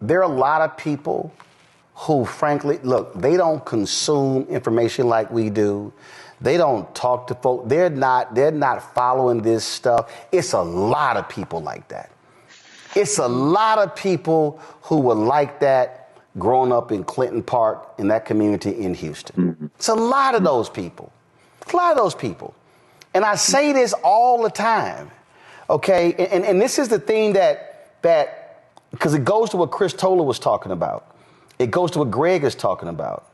there are a lot of people who, frankly, look, they don't consume information like we do. They don't talk to folks. They're not following this stuff. It's a lot of people like that. It's a lot of people who were like that growing up in Clinton Park, in that community in Houston. Mm-hmm. It's a lot of those people. A lot of those people. And I say this all the time, okay? And this is the thing that because it goes to what Chris Toller was talking about. It goes to what Greg is talking about.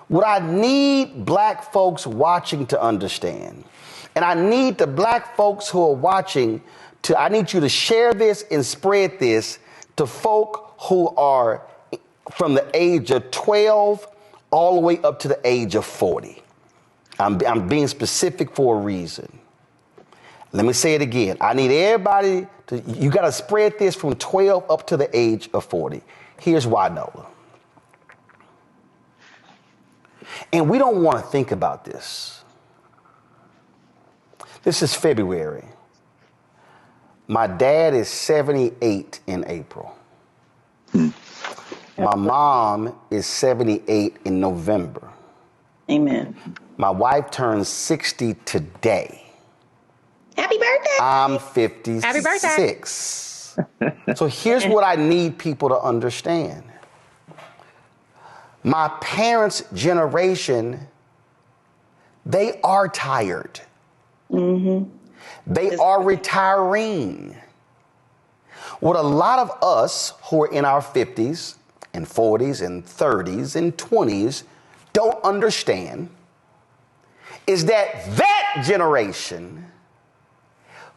What I need black folks watching to understand, and I need the black folks who are watching I need you to share this and spread this to folk who are from the age of 12 all the way up to the age of 40. I'm being specific for a reason. Let me say it again. I need everybody you got to spread this from 12 up to the age of 40. Here's why, Nola. And we don't want to think about this. This is February. My dad is 78 in April. My mom is 78 in November. Amen. My wife turns 60 today. Happy birthday. I'm 56. Happy birthday. So here's what I need people to understand. My parents' generation, they are tired. Mm-hmm. They are retiring. What a lot of us who are in our 50s and 40s and 30s and 20s don't understand is that generation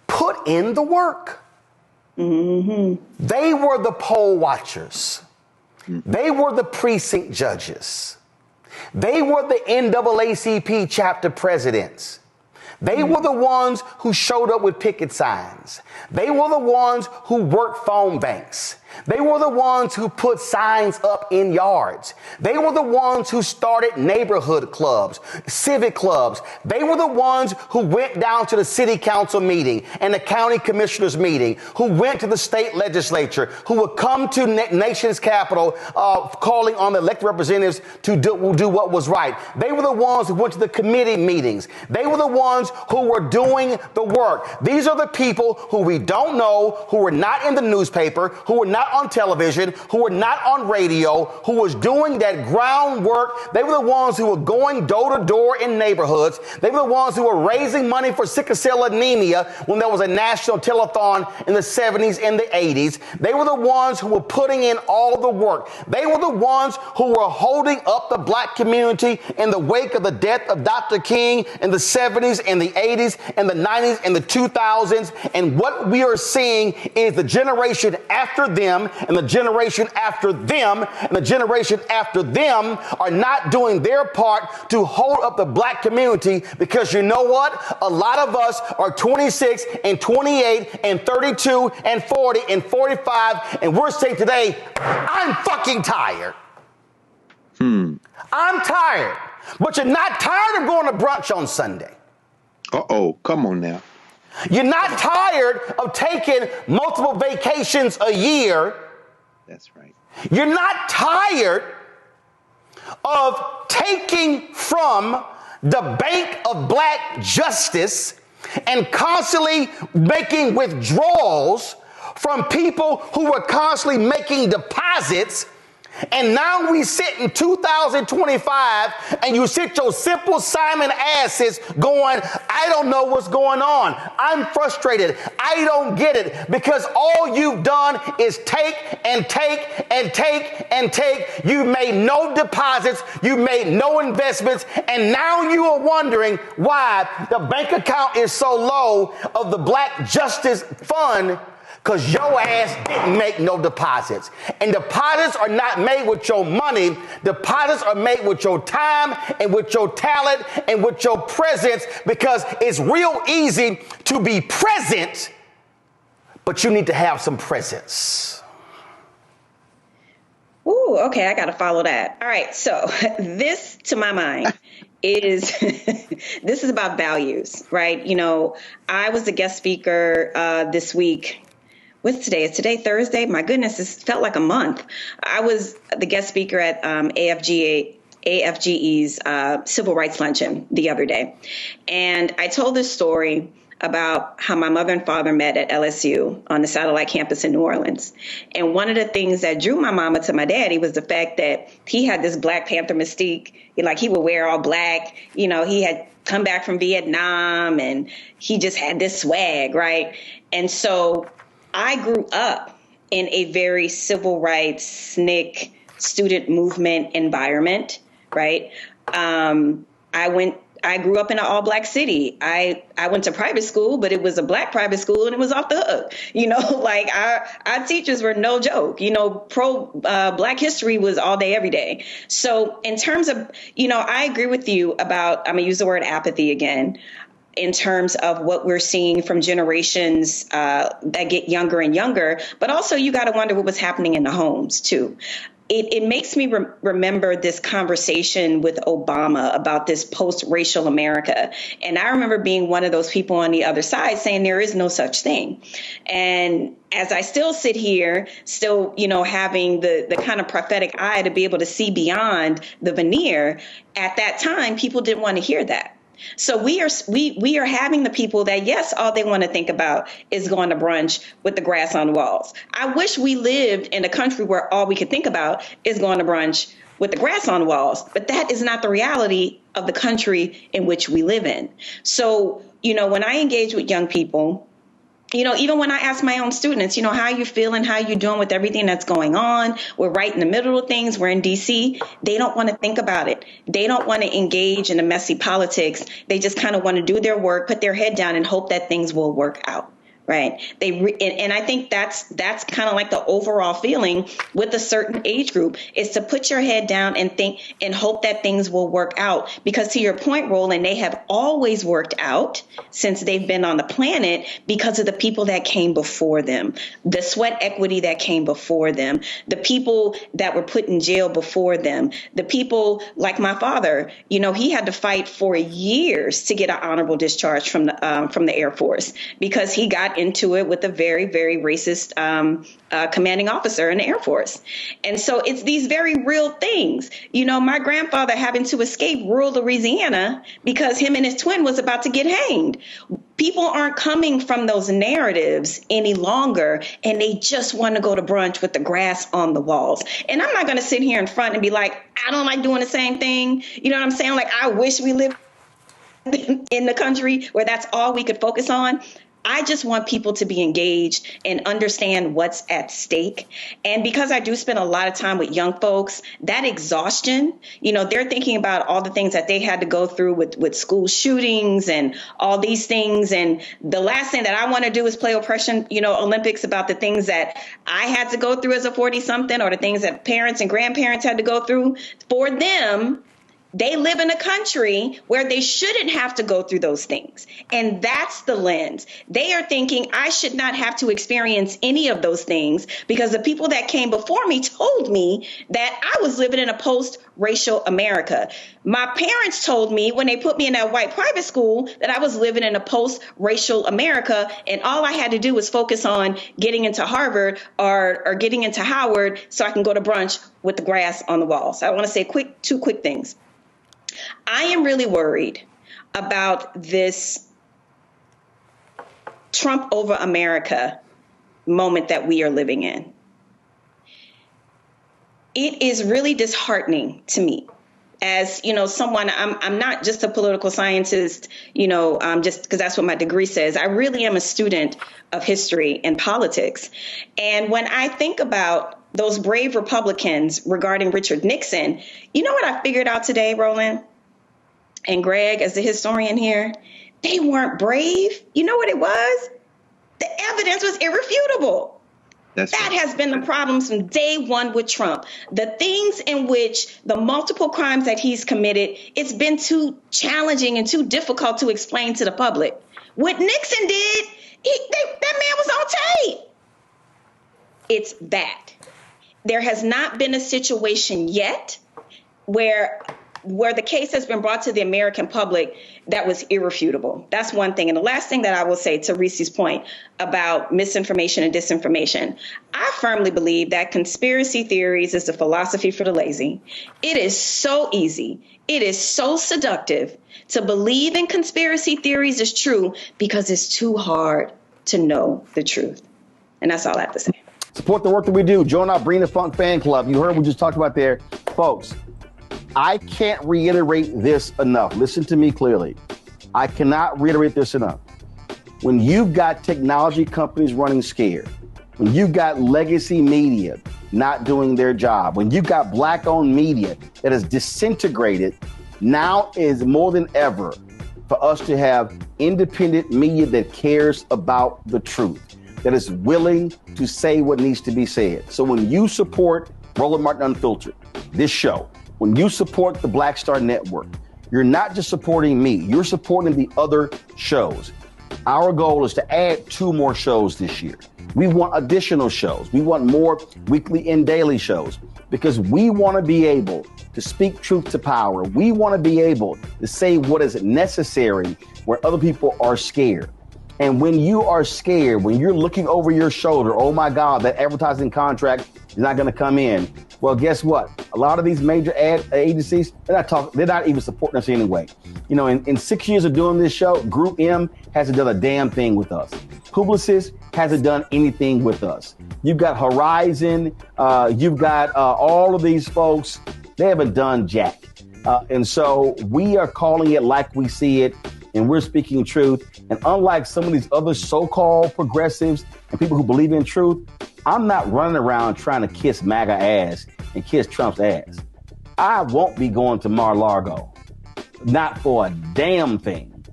put in the work. Mm-hmm. They were the poll watchers. They were the precinct judges. They were the NAACP chapter presidents. They were the ones who showed up with picket signs. They were the ones who worked phone banks. They were the ones who put signs up in yards. They were the ones who started neighborhood clubs, civic clubs. They were the ones who went down to the city council meeting and the county commissioners meeting, who went to the state legislature, who would come to nation's capital calling on the elected representatives to do what was right. They were the ones who went to the committee meetings. They were the ones who were doing the work. These are the people who we don't know, who were not in the newspaper, who were not on television, who were not on radio, who was doing that groundwork. They were the ones who were going door to door in neighborhoods. They were the ones who were raising money for sickle cell anemia when there was a national telethon in the 70s and the 80s. They were the ones who were putting in all the work. They were the ones who were holding up the black community in the wake of the death of Dr. King in the 70s and the 80s and the 90s and the 2000s. And what we are seeing is the generation after them and the generation after them and the generation after them are not doing their part to hold up the black community, because you know what? A lot of us are 26 and 28 and 32 and 40 and 45, and we're saying today, I'm fucking tired. I'm tired. But you're not tired of going to brunch on Sunday. Uh-oh, come on now. You're not tired of taking multiple vacations a year. That's right. You're not tired of taking from the bank of black justice and constantly making withdrawals from people who were constantly making deposits. And now we sit in 2025 and you sit your simple Simon asses going, I don't know what's going on. I'm frustrated. I don't get it, because all you've done is take and take and take and take. You've made no deposits. You've made no investments. And now you are wondering why the bank account is so low of the Black Justice Fund, because your ass didn't make no deposits. And deposits are not made with your money. Deposits are made with your time and with your talent and with your presence, because it's real easy to be present, but you need to have some presence. Ooh, okay, I got to follow that. All right, so this, to my mind, is this is about values, right? You know, I was a guest speaker this week what's today? Is today Thursday? My goodness, this felt like a month. I was the guest speaker at AFGE's Civil Rights Luncheon the other day. And I told this story about how my mother and father met at LSU on the satellite campus in New Orleans. And one of the things that drew my mama to my daddy was the fact that he had this Black Panther mystique. Like, he would wear all black. You know, he had come back from Vietnam and he just had this swag, right? And so I grew up in a very civil rights, SNCC, student movement environment, right? I grew up in an all-black city. I went to private school, but it was a Black private school, and it was off the hook. You know, like our teachers were no joke. You know, Black history was all day, every day. So in terms of, you know, I agree with you about, I'm going to use the word apathy again, in terms of what we're seeing from generations that get younger and younger. But also, you got to wonder what was happening in the homes, too. It makes me remember this conversation with Obama about this post-racial America. And I remember being one of those people on the other side saying there is no such thing. And as I still sit here, still, you know, having the kind of prophetic eye to be able to see beyond the veneer, at that time, people didn't want to hear that. So we are having the people that, yes, all they want to think about is going to brunch with the grass on the walls. I wish we lived in a country where all we could think about is going to brunch with the grass on the walls. But that is not the reality of the country in which we live in. So, you know, when I engage with young people, you know, even when I ask my own students, you know, how you feeling, how you doing with everything that's going on? We're right in the middle of things. We're in D.C. They don't want to think about it. They don't want to engage in the messy politics. They just kind of want to do their work, put their head down and hope that things will work out. Right. And I think that's kind of like the overall feeling with a certain age group, is to put your head down and think and hope that things will work out. Because to your point, Roland, they have always worked out since they've been on the planet because of the people that came before them, the sweat equity that came before them, the people that were put in jail before them, the people like my father. You know, he had to fight for years to get an honorable discharge from the Air Force because he got into it with a very, very racist commanding officer in the Air Force. And so it's these very real things. You know, my grandfather having to escape rural Louisiana because him and his twin was about to get hanged. People aren't coming from those narratives any longer, and they just want to go to brunch with the grass on the walls. And I'm not going to sit here in front and be like, I don't like doing the same thing. You know what I'm saying? Like, I wish we lived in the country where that's all we could focus on. I just want people to be engaged and understand what's at stake. And because I do spend a lot of time with young folks, that exhaustion, you know, they're thinking about all the things that they had to go through with school shootings and all these things. And the last thing that I want to do is play oppression, you know, Olympics about the things that I had to go through as a 40-something or the things that parents and grandparents had to go through. For them, they live in a country where they shouldn't have to go through those things. And that's the lens. They are thinking I should not have to experience any of those things because the people that came before me told me that I was living in a post-racial America. My parents told me when they put me in that white private school that I was living in a post-racial America, and all I had to do was focus on getting into Harvard or getting into Howard so I can go to brunch with the grass on the wall. So I want to say two quick things. I am really worried about this Trump over America moment that we are living in. It is really disheartening to me. As, you know, someone, I'm not just a political scientist, you know, just because that's what my degree says. I really am a student of history and politics. And when I think about those brave Republicans regarding Richard Nixon, you know what I figured out today, Roland and Greg, as the historian here? They weren't brave. You know what it was? The evidence was irrefutable. That has been the problem from day one with Trump. The things in which the multiple crimes that he's committed, it's been too challenging and too difficult to explain to the public. What Nixon did, that man was on tape. It's that. There has not been a situation yet where where the case has been brought to the American public that was irrefutable. That's one thing. And the last thing that I will say to Reese's point about misinformation and disinformation, I firmly believe that conspiracy theories is the philosophy for the lazy. It is so easy. It is so seductive to believe in conspiracy theories is true because it's too hard to know the truth. And that's all I have to say. Support the work that we do. Join our Bring the Funk fan club. You heard what we just talked about there. Folks, I can't reiterate this enough. Listen to me clearly. I cannot reiterate this enough. When you've got technology companies running scared, when you've got legacy media not doing their job, when you've got black-owned media that is disintegrated, now is more than ever for us to have independent media that cares about the truth, that is willing to say what needs to be said. So when you support Roland Martin Unfiltered, this show, when you support the Black Star Network, you're not just supporting me, you're supporting the other shows. Our goal is to add 2 more shows this year. We want additional shows. We want more weekly and daily shows because we want to be able to speak truth to power. We want to be able to say what is necessary where other people are scared. And when you are scared, when you're looking over your shoulder, oh my God, that advertising contract is not going to come in. Well, guess what? A lot of these major ad agencies, they're not even supporting us anyway. You know, in 6 years of doing this show, Group M hasn't done a damn thing with us. Publicis hasn't done anything with us. You've got Horizon, you've got all of these folks, they haven't done jack. And so we are calling it like we see it. And we're speaking truth. And unlike some of these other so-called progressives and people who believe in truth, I'm not running around trying to kiss MAGA ass and kiss Trump's ass. I won't be going to Mar-a-Lago, not for a damn thing.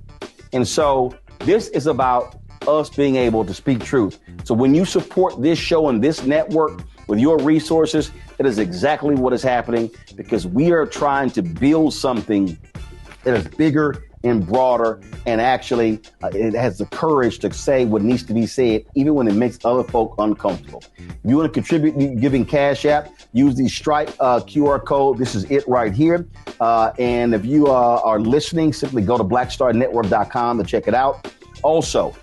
And so this is about us being able to speak truth. So when you support this show and this network with your resources, that is exactly what is happening because we are trying to build something that is bigger and broader, and actually it has the courage to say what needs to be said, even when it makes other folk uncomfortable. If you want to contribute giving Cash App, use the Stripe QR code. This is it right here. And if you are listening, simply go to blackstarnetwork.com to check it out. Also,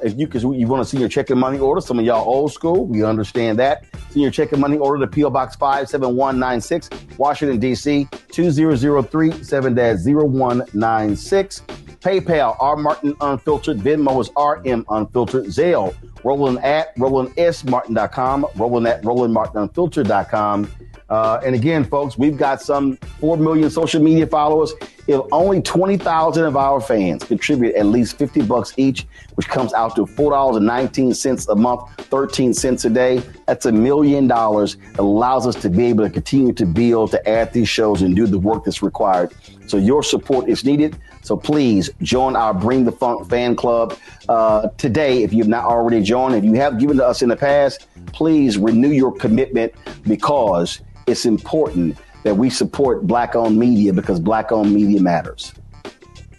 if you want to see your check and money order, some of y'all old school, we understand that. See your check and money order to P.O. Box 57196, Washington, D.C., 2003 7-0196. PayPal, R. Martin Unfiltered. Venmo is RM Unfiltered. Zelle, Roland at RolandSMartin.com, Roland at RolandMartinUnfiltered.com. And again, folks, we've got some 4 million social media followers. If only 20,000 of our fans contribute at least $50 each, which comes out to $4.19 a month, 13 cents a day, that's $1 million. It allows us to be able to continue to build, to add these shows and do the work that's required. So your support is needed. So please join our Bring the Funk fan club today. If you've not already joined, if you have given to us in the past, please renew your commitment because it's important that we support Black-owned media because Black-owned media matters.